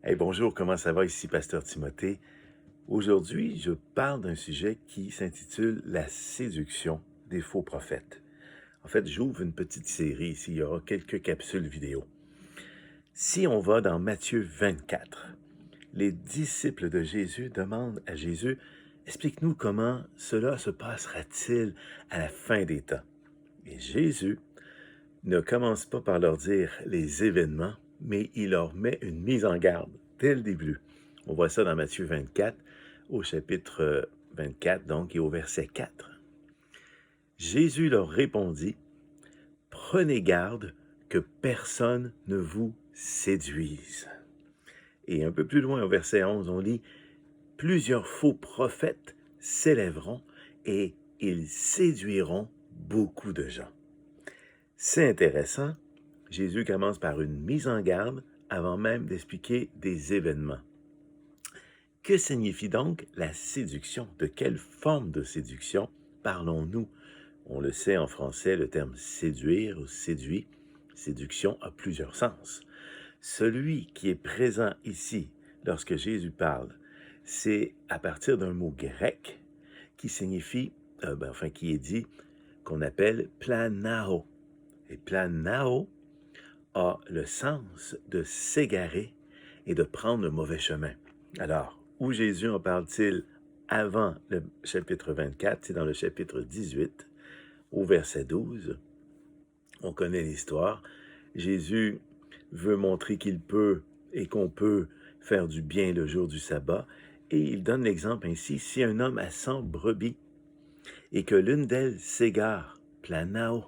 Hey, bonjour, comment ça va? Ici Pasteur Timothée. Aujourd'hui, je parle d'un sujet qui s'intitule La séduction des faux prophètes. En fait, j'ouvre une petite série ici, il y aura quelques capsules vidéo. Si on va dans Matthieu 24, les disciples de Jésus demandent à Jésus, explique-nous comment cela se passera-t-il à la fin des temps. Et Jésus ne commence pas par leur dire les événements, mais il leur met une mise en garde dès le début. On voit ça dans Matthieu 24, au chapitre 24, donc, et au verset 4. Jésus leur répondit, « Prenez garde que personne ne vous séduise. » Et un peu plus loin, au verset 11, on lit, « Plusieurs faux prophètes s'élèveront et ils séduiront beaucoup de gens. » C'est intéressant. Jésus commence par une mise en garde avant même d'expliquer des événements. Que signifie donc la séduction? De quelle forme de séduction parlons-nous? On le sait en français, le terme séduire ou séduit, séduction a plusieurs sens. Celui qui est présent ici lorsque Jésus parle, c'est à partir d'un mot grec qui signifie, qui est dit, qu'on appelle planao. Et planao a le sens de s'égarer et de prendre le mauvais chemin. Alors, où Jésus en parle-t-il avant le chapitre 24? C'est dans le chapitre 18, au verset 12. On connaît l'histoire. Jésus veut montrer qu'il peut et qu'on peut faire du bien le jour du sabbat. Et il donne l'exemple ainsi, si un homme a 100 brebis et que l'une d'elles s'égare, planao,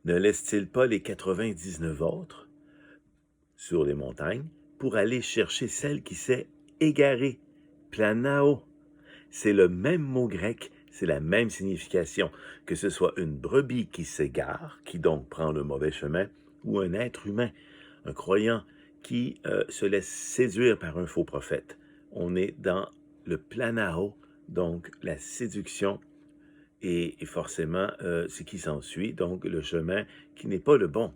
ne laisse-t-il pas les 99 autres sur les montagnes pour aller chercher celle qui s'est égarée, planao? C'est le même mot grec, c'est la même signification, que ce soit une brebis qui s'égare, qui donc prend le mauvais chemin, ou un être humain, un croyant qui se laisse séduire par un faux prophète. On est dans le planao, donc la séduction, et forcément ce qui s'ensuit, donc le chemin qui n'est pas le bon.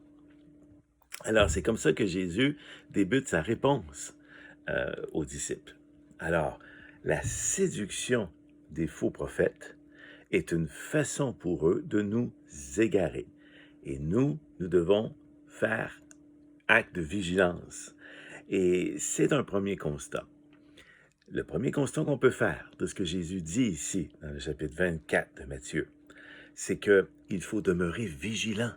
Alors, c'est comme ça que Jésus débute sa réponse aux disciples. Alors, la séduction des faux prophètes est une façon pour eux de nous égarer. Et nous devons faire acte de vigilance. Et c'est un premier constat. Le premier constat qu'on peut faire de ce que Jésus dit ici, dans le chapitre 24 de Matthieu, c'est qu'il faut demeurer vigilant.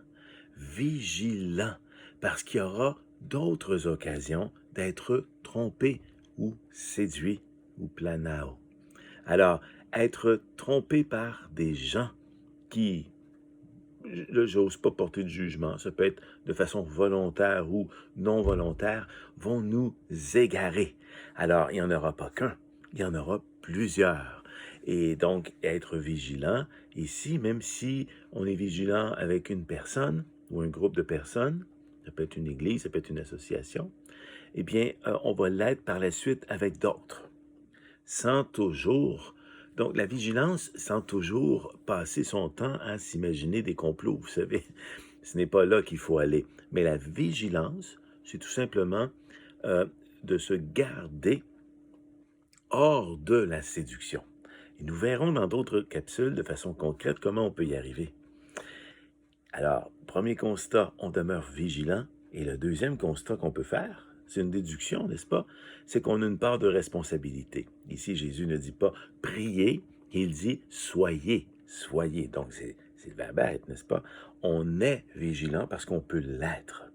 Vigilant, parce qu'il y aura d'autres occasions d'être trompé ou séduit ou planao. Alors, être trompé par des gens qui, là, j'ose pas porter de jugement, ça peut être de façon volontaire ou non volontaire, vont nous égarer. Alors, il n'y en aura pas qu'un, il y en aura plusieurs. Et donc, être vigilant, ici, même si on est vigilant avec une personne ou un groupe de personnes, ça peut être une église, ça peut être une association, eh bien, on va l'être par la suite avec d'autres, sans toujours... Donc, la vigilance, sans toujours passer son temps à s'imaginer des complots, vous savez, ce n'est pas là qu'il faut aller. Mais la vigilance, c'est tout simplement de se garder hors de la séduction. Et nous verrons dans d'autres capsules de façon concrète comment on peut y arriver. Alors, premier constat, on demeure vigilant. Et le deuxième constat qu'on peut faire, c'est une déduction, n'est-ce pas? C'est qu'on a une part de responsabilité. Ici, Jésus ne dit pas « priez », il dit « soyez ». Soyez, donc c'est le verbe être, n'est-ce pas? On est vigilant parce qu'on peut l'être.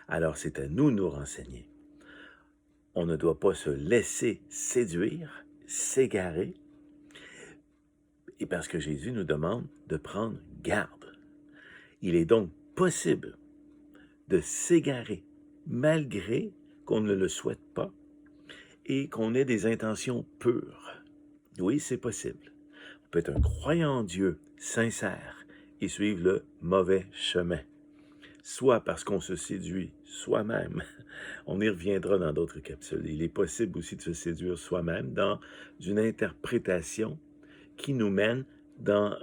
Alors, c'est à nous de nous renseigner. On ne doit pas se laisser séduire, s'égarer, et parce que Jésus nous demande de prendre garde. Il est donc possible de s'égarer malgré qu'on ne le souhaite pas et qu'on ait des intentions pures. Oui, c'est possible. On peut être un croyant en Dieu sincère et suivre le mauvais chemin. Soit parce qu'on se séduit soi-même. On y reviendra dans d'autres capsules. Il est possible aussi de se séduire soi-même dans une interprétation qui nous mène dans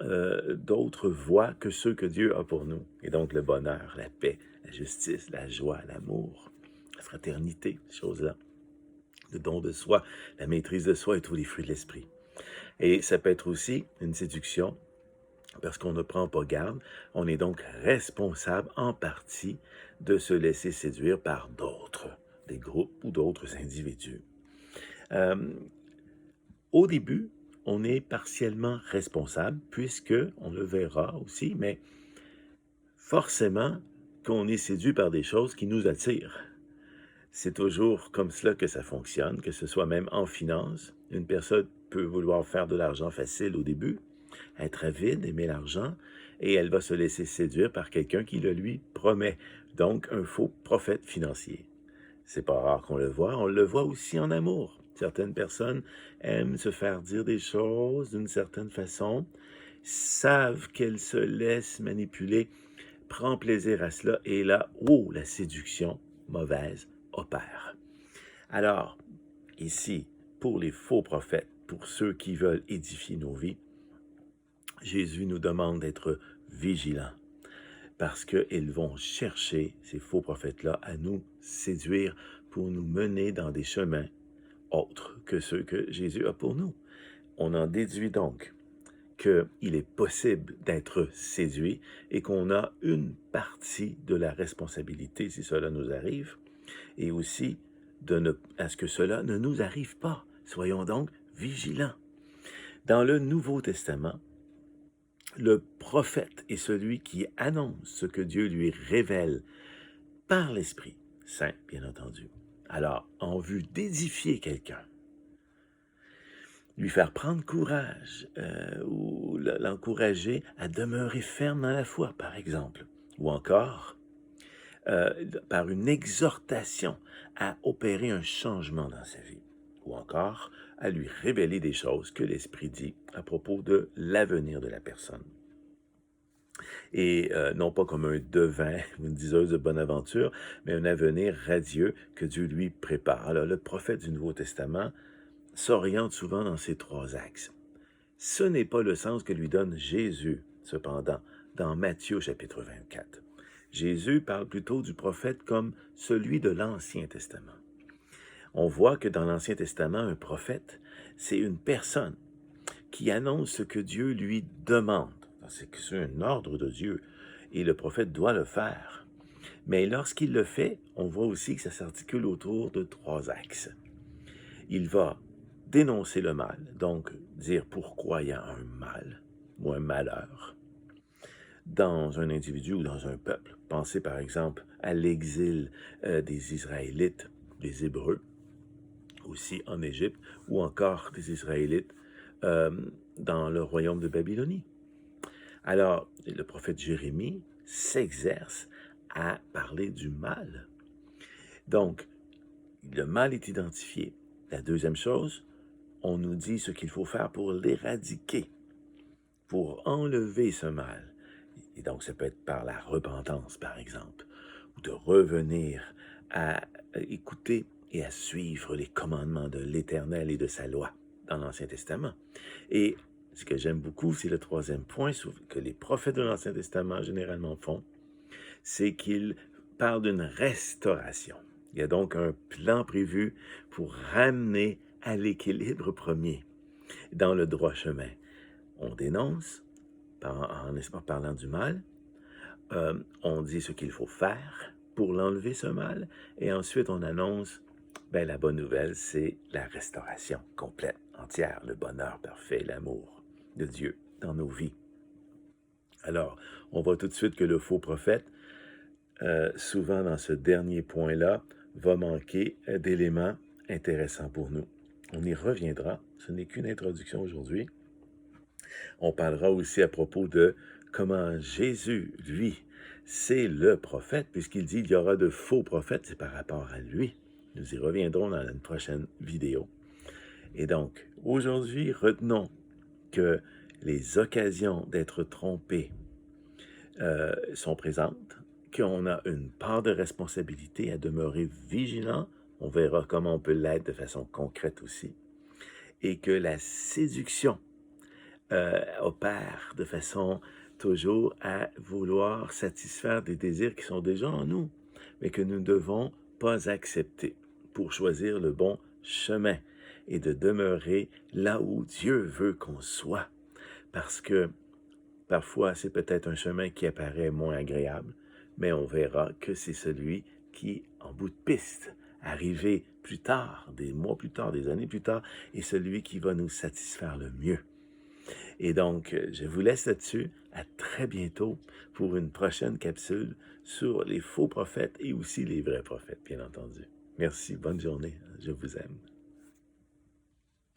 d'autres voies que ceux que Dieu a pour nous. Et donc le bonheur, la paix, la justice, la joie, l'amour, la fraternité, ces choses-là, le don de soi, la maîtrise de soi et tous les fruits de l'esprit. Et ça peut être aussi une séduction parce qu'on ne prend pas garde. On est donc responsable en partie de se laisser séduire par d'autres, des groupes ou d'autres individus. Euh, Au début, on est partiellement responsable puisque, on le verra aussi, mais forcément qu'on est séduit par des choses qui nous attirent. C'est toujours comme cela que ça fonctionne, que ce soit même en finance. Une personne peut vouloir faire de l'argent facile au début, être avide, aimer l'argent, et elle va se laisser séduire par quelqu'un qui le lui promet, donc un faux prophète financier. C'est pas rare qu'on le voit, on le voit aussi en amour. Certaines personnes aiment se faire dire des choses d'une certaine façon, savent qu'elles se laissent manipuler, prend plaisir à cela, et là, oh, la séduction mauvaise opère. Alors, ici, pour les faux prophètes, pour ceux qui veulent édifier nos vies, Jésus nous demande d'être vigilants parce qu'ils vont chercher, ces faux prophètes-là, à nous séduire pour nous mener dans des chemins autres que ceux que Jésus a pour nous. On en déduit donc qu'il est possible d'être séduit et qu'on a une partie de la responsabilité si cela nous arrive, et aussi à ce que cela ne nous arrive pas. Soyons donc vigilants. Dans le Nouveau Testament, le prophète est celui qui annonce ce que Dieu lui révèle par l'Esprit Saint, bien entendu. Alors, en vue d'édifier quelqu'un, lui faire prendre courage ou l'encourager à demeurer ferme dans la foi, par exemple, ou encore par une exhortation à opérer un changement dans sa vie, ou encore à lui révéler des choses que l'Esprit dit à propos de l'avenir de la personne. Et non pas comme un devin ou une diseuse de bonne aventure, mais un avenir radieux que Dieu lui prépare. Alors, le prophète du Nouveau Testament s'oriente souvent dans ces trois axes. Ce n'est pas le sens que lui donne Jésus, cependant, dans Matthieu chapitre 24. Jésus parle plutôt du prophète comme celui de l'Ancien Testament. On voit que dans l'Ancien Testament, un prophète, c'est une personne qui annonce ce que Dieu lui demande. C'est un ordre de Dieu et le prophète doit le faire. Mais lorsqu'il le fait, on voit aussi que ça s'articule autour de trois axes. Il va dénoncer le mal, donc dire pourquoi il y a un mal ou un malheur dans un individu ou dans un peuple. Pensez par exemple à l'exil des Israélites, des Hébreux, aussi en Égypte, ou encore des Israélites dans le royaume de Babylonie. Alors, le prophète Jérémie s'exerce à parler du mal. Donc, le mal est identifié. La deuxième chose, on nous dit ce qu'il faut faire pour l'éradiquer, pour enlever ce mal. Et donc, ça peut être par la repentance, par exemple, ou de revenir à écouter et à suivre les commandements de l'Éternel et de sa loi dans l'Ancien Testament. Et ce que j'aime beaucoup, c'est le troisième point que les prophètes de l'Ancien Testament généralement font, c'est qu'ils parlent d'une restauration. Il y a donc un plan prévu pour ramener à l'équilibre premier, dans le droit chemin. On dénonce, en parlant du mal, on dit ce qu'il faut faire pour l'enlever ce mal, et ensuite on annonce, la bonne nouvelle, c'est la restauration complète, entière, le bonheur parfait, l'amour de Dieu dans nos vies. Alors, on voit tout de suite que le faux prophète, souvent dans ce dernier point-là, va manquer d'éléments intéressants pour nous. On y reviendra, ce n'est qu'une introduction aujourd'hui. On parlera aussi à propos de comment Jésus, lui, c'est le prophète, puisqu'il dit qu'il y aura de faux prophètes, c'est par rapport à lui. Nous y reviendrons dans une prochaine vidéo. Et donc, aujourd'hui, retenons que les occasions d'être trompés sont présentes, qu'on a une part de responsabilité à demeurer vigilant. On verra comment on peut l'être de façon concrète aussi. Et que la séduction opère de façon toujours à vouloir satisfaire des désirs qui sont déjà en nous, mais que nous devons pas accepter pour choisir le bon chemin et de demeurer là où Dieu veut qu'on soit. Parce que parfois, c'est peut-être un chemin qui apparaît moins agréable, mais on verra que c'est celui qui est en bout de piste, arrivé plus tard, des mois plus tard, des années plus tard, et celui qui va nous satisfaire le mieux. Et donc, je vous laisse là-dessus. À très bientôt pour une prochaine capsule sur les faux prophètes et aussi les vrais prophètes, bien entendu. Merci, bonne journée. Je vous aime.